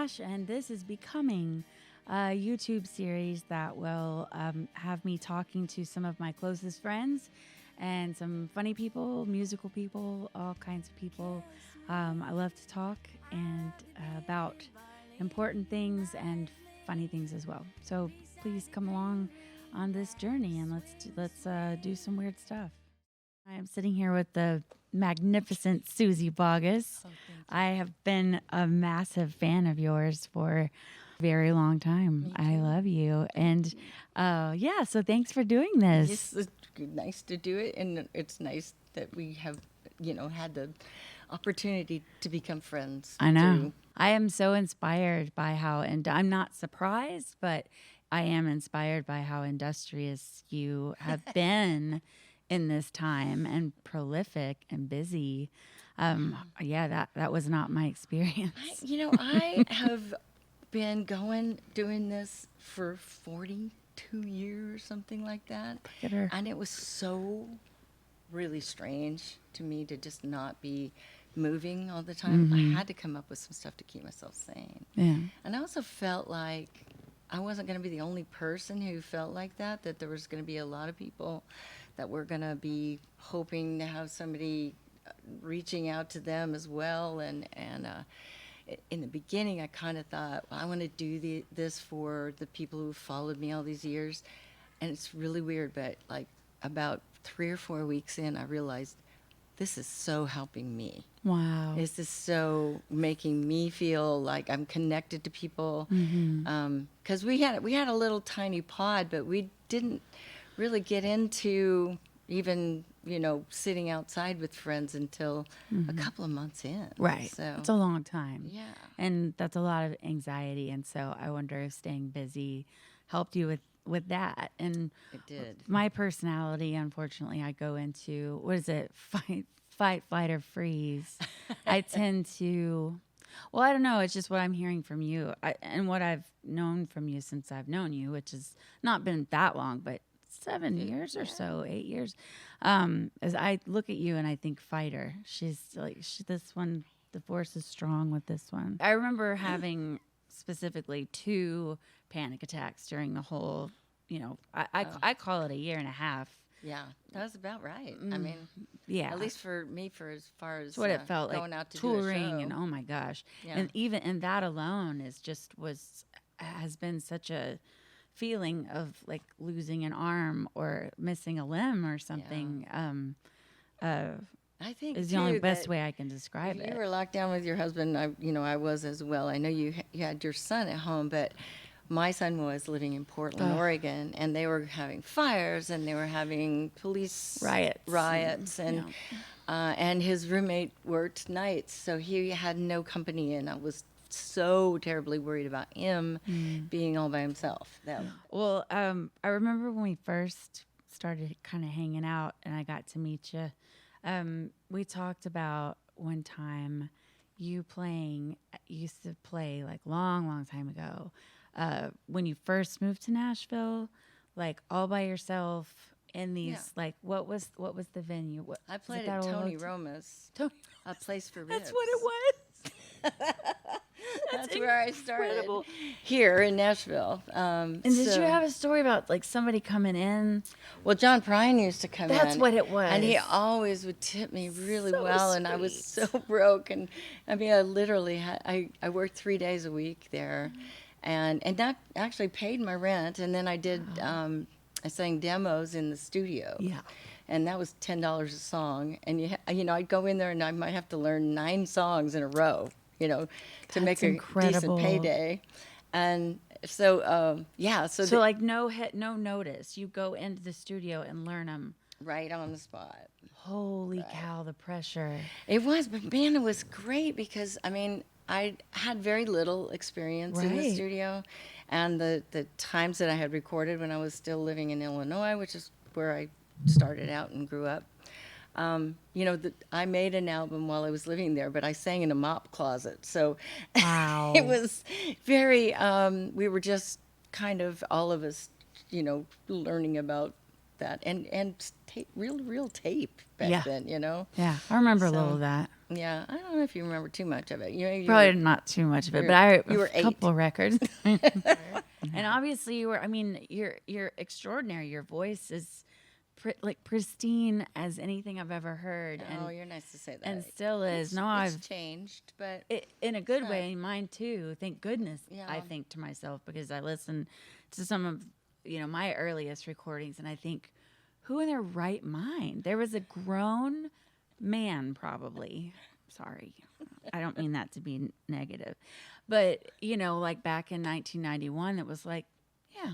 Nash, and this is becoming a YouTube series that will have me talking to some of my closest friends and some funny people, musical people, all kinds of people. I love to talk and about important things and funny things as well. So please come along on this journey and let's do some weird stuff. I am sitting here with the magnificent Suzy Bogguss. Oh, I have been a massive fan of yours for a very long time. I love you. And yeah, so thanks for doing this. Yes, it's nice to do it, and it's nice that we have, had the opportunity to become friends. I know. Too. I am so inspired by how, and I'm not surprised, but I am inspired by how industrious you have been in this time and prolific and busy. Yeah, that was not my experience. I have been doing this for 42 years, something like that. Look at her. And it was so really strange to me to just not be moving all the time. I had to come up with some stuff to keep myself sane. Yeah. And I also felt like I wasn't going to be the only person who felt like that there was going to be a lot of people that were going to be hoping to have somebody reaching out to them as well. And in the beginning, I kind of thought, well, I want to do this for the people who followed me all these years. And it's really weird, but like about 3 or 4 weeks in, I realized this is so helping me. Wow. This is so making me feel like I'm connected to people. Because we had a little tiny pod, but we didn't really get into even, sitting outside with friends until a couple of months in. Right. So it's a long time. yeah. And that's a lot of anxiety. And so I wonder if staying busy helped you with that. And It did. my personality, unfortunately, I go into, what is it? Fight, flight, or freeze. I tend to, well, I don't know. It's just what I'm hearing from you and what I've known from you since I've known you, which has not been that long, but 7 years or so, 8 years. As I look at you and I think fighter, she's like, this one, the force is strong with this one. I remember having specifically 2 panic attacks during the whole, I call it a year and a half. Yeah, that was about right. I mean, Yeah. at least for me, for as far as That's what it felt going like, out to touring do a show. and oh my gosh. Yeah. And even and that alone has been such a feeling of like losing an arm or missing a limb or something. I think Is the only too, best that way I can describe you it. were locked down with your husband. I was as well. I know you had your son at home, but my son was living in Portland, Oregon, and they were having fires and they were having police riots, and his roommate worked nights, so he had no company, and I was so terribly worried about him being all by himself. Well, I remember when we first started kind of hanging out and I got to meet you. We talked about one time you used to play like long time ago. When you first moved to Nashville, like all by yourself in these like what was the venue? I played at Tony Roma's, a place for ribs. That's what it was. That's where I started. Incredible. Here in Nashville. And did you have a story about like somebody coming in? Well, John Prine used to come in. That's what it was. And he always would tip me really So well, and I was so broke. And I mean, I literally I worked 3 days a week there, and that actually paid my rent. And then I did I sang demos in the studio. Yeah. And that was $10 a song. And I'd go in there and I might have to learn 9 songs in a row, to make a decent payday. And so, So like no notice. You go into the studio and learn them. right on the spot. Holy cow, the pressure. It was, but man, it was great because, I mean, I had very little experience in the Right. studio. And the times that I had recorded when I was still living in Illinois, which is where I started out and grew up, I made an album while I was living there, but I sang in a mop closet. So Wow. it was very, we were just kind of all of us, learning about that, and real tape back Yeah. then, you know. Yeah, I remember a little So- of that. Yeah, I don't know if you remember too much of it. Probably not too much of it, but you were a couple 8. records. And obviously, you were. I mean, you're extraordinary. Your voice is like pristine as anything I've ever heard, Oh, and you're nice to say that. and still is. No, It's I've changed, but in a good right. way. Mine too. Thank goodness. I Yeah. think to myself because I listen to some of my earliest recordings, and I think, who in their right mind? There was a grown man, probably. Sorry, I don't mean that to be negative, but like back in 1991, it was like, yeah,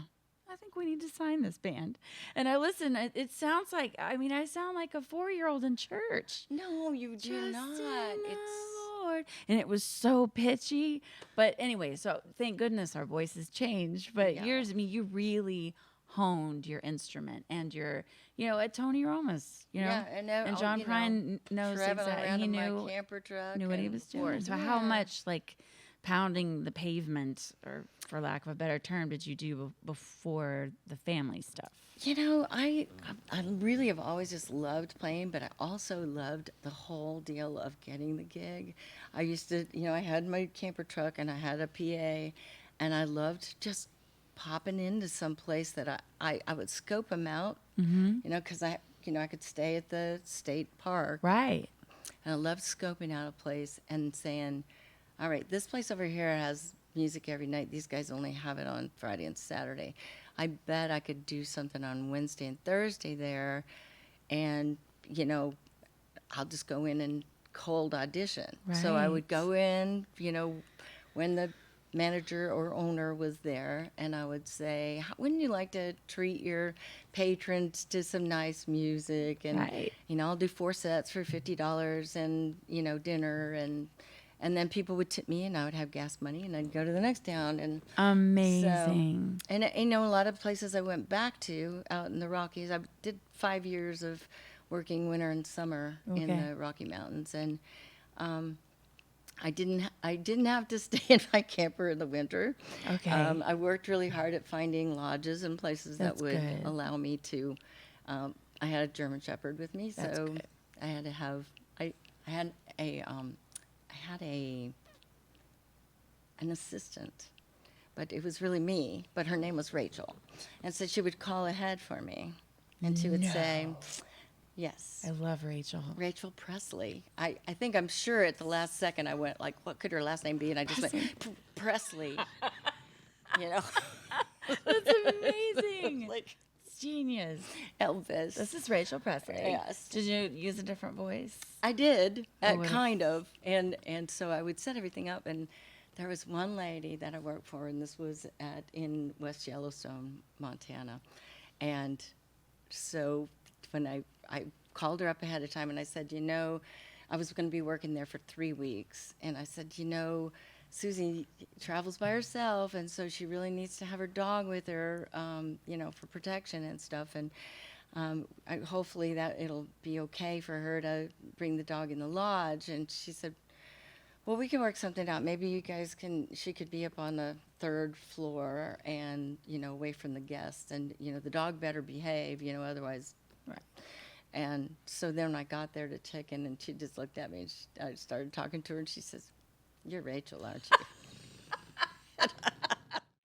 I think we need to sign this band. And I listen. It sounds like I sound like a 4-year-old in church. no, you do Trust not. in the It's Lord. And it was so pitchy. But anyway, so thank goodness our voices changed. But Yeah. yours, you really honed your instrument and your, at Tony Roma's, yeah, and John Prine knows traveling exactly. around He in knew my camper truck. what he and was doing. forth. So how Yeah. much like pounding the pavement, or for lack of a better term, did you do before the family stuff? I really have always just loved playing, but I also loved the whole deal of getting the gig. I used to, I had my camper truck and I had a PA, and I loved just popping into some place that I would scope them out, because I could stay at the state park. Right. And I loved scoping out a place and saying, all right, this place over here has music every night. These guys only have it on Friday and Saturday. I bet I could do something on Wednesday and Thursday there, and, I'll just go in and cold audition. So I would Right. go in, when the manager or owner was there, and I would say, wouldn't you like to treat your patrons to some nice music? And, Right. I'll do 4 sets for $50 and, dinner, and then people would tip me, and I would have gas money, and I'd go to the next town. And Amazing. and a lot of places I went back to out in the Rockies. I did 5 years of working winter and summer in Okay. the Rocky Mountains, and I didn't have to stay in my camper in the winter. Okay. I worked really hard at finding lodges and places That's that would good. allow me to. I had a German Shepherd with me, That's so good. I had to have. I had an assistant, but it was really me. But her name was Rachel, and so she would call ahead for me, and she would say, "Yes, I love Rachel. Rachel Presley." I'm sure at the last second I went like, "What could her last name be?" And I just went Presley. That's amazing. Like It's genius. Elvis. This is Rachel Presley. Yes. Did you use a different voice? I did, Oh, wait. kind of, and so I would set everything up, and there was one lady that I worked for, and this was in West Yellowstone, Montana, and so when I called her up ahead of time, and I said, I was going to be working there for 3 weeks, and I said, Suzy travels by herself, and so she really needs to have her dog with her, for protection and stuff, and hopefully that it'll be okay for her to bring the dog in the lodge. And she said, well, we can work something out. Maybe she could be up on the 3rd floor and, away from the guests. And, the dog better behave, otherwise. Right. And so then I got there to check in, and she just looked at me, and I started talking to her, and she says, you're Rachel, aren't you?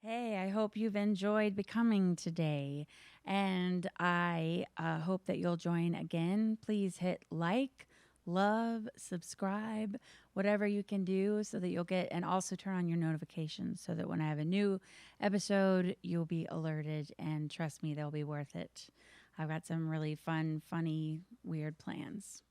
Hey, I hope you've enjoyed becoming today. And I hope that you'll join again. Please hit like, love, subscribe, whatever you can do so that you'll get, and also turn on your notifications so that when I have a new episode, you'll be alerted. And trust me, they'll be worth it. I've got some really fun, funny, weird plans.